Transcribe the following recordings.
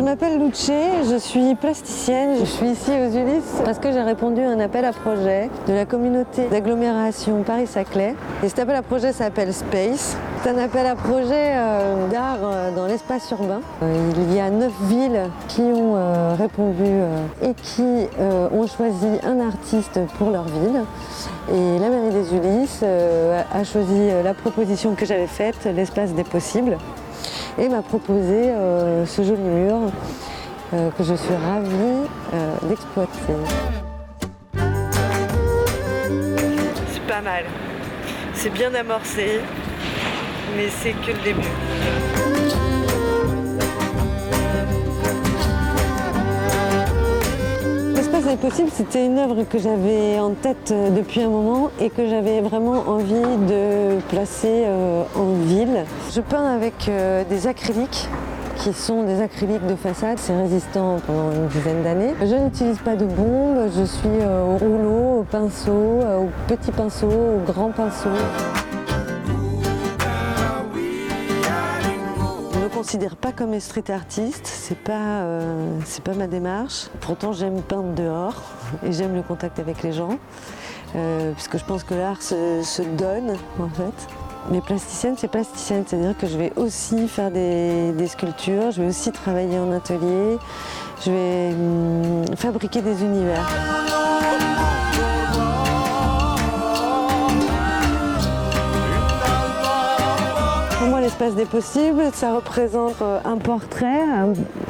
m'appelle Luce, je suis plasticienne. Je suis ici aux Ulysses parce que j'ai répondu à un appel à projet de la communauté d'agglomération Paris-Saclay. Et cet appel à projet s'appelle Space. C'est un appel à projet d'art dans l'espace urbain. Il y a 9 villes qui ont répondu et qui ont choisi un artiste pour leur ville. Et la mairie des Ulysses a choisi la proposition que j'avais faite, l'espace des possibles, et m'a proposé ce joli mur que je suis ravie d'exploiter. C'est pas mal, c'est bien amorcé, mais c'est que le début. L'espace des possibles, c'était une œuvre que j'avais en tête depuis un moment et que j'avais vraiment envie de placer en ville. Je peins avec des acryliques qui sont des acryliques de façade. C'est résistant pendant une dizaine d'années. Je n'utilise pas de bombe, je suis au rouleau, au pinceau, au petit pinceau, au grand pinceau. Je ne me considère pas comme une street artiste, c'est pas ma démarche. Pourtant j'aime peindre dehors et j'aime le contact avec les gens, puisque je pense que l'art se donne en fait. Mais plasticienne, c'est plasticienne, c'est-à-dire que je vais aussi faire des sculptures, je vais aussi travailler en atelier, je vais fabriquer des univers. Pour moi, l'espace des possibles, ça représente un portrait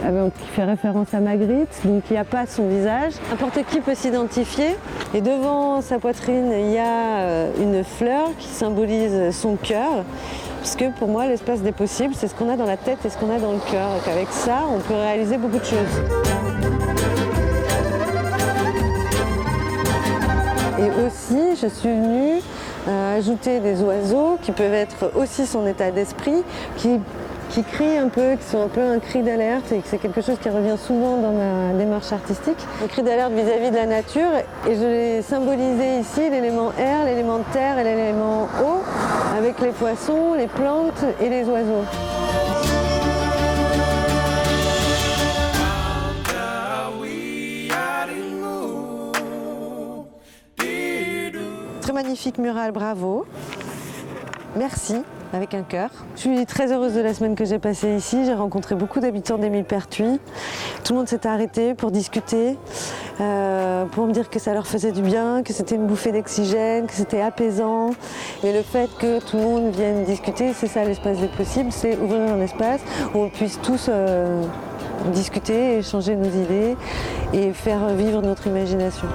qui fait référence à Magritte, donc il n'y a pas son visage. N'importe qui peut s'identifier et devant sa poitrine, il y a une fleur qui symbolise son cœur, puisque pour moi, l'espace des possibles, c'est ce qu'on a dans la tête et ce qu'on a dans le cœur. Et qu'avec ça, on peut réaliser beaucoup de choses. Et aussi, je suis venue ajouter des oiseaux qui peuvent être aussi son état d'esprit, qui crient un peu, qui sont un peu un cri d'alerte, et que c'est quelque chose qui revient souvent dans ma démarche artistique. Un cri d'alerte vis-à-vis de la nature, et je l'ai symbolisé ici, l'élément air, l'élément terre et l'élément eau, avec les poissons, les plantes et les oiseaux. Très magnifique mural, bravo. Merci, avec un cœur. Je suis très heureuse de la semaine que j'ai passée ici. J'ai rencontré beaucoup d'habitants des Millepertuis. Tout le monde s'est arrêté pour discuter, pour me dire que ça leur faisait du bien, que c'était une bouffée d'oxygène, que c'était apaisant. Et le fait que tout le monde vienne discuter, c'est ça l'espace des possibles, c'est ouvrir un espace où on puisse tous discuter, échanger nos idées et faire vivre notre imagination.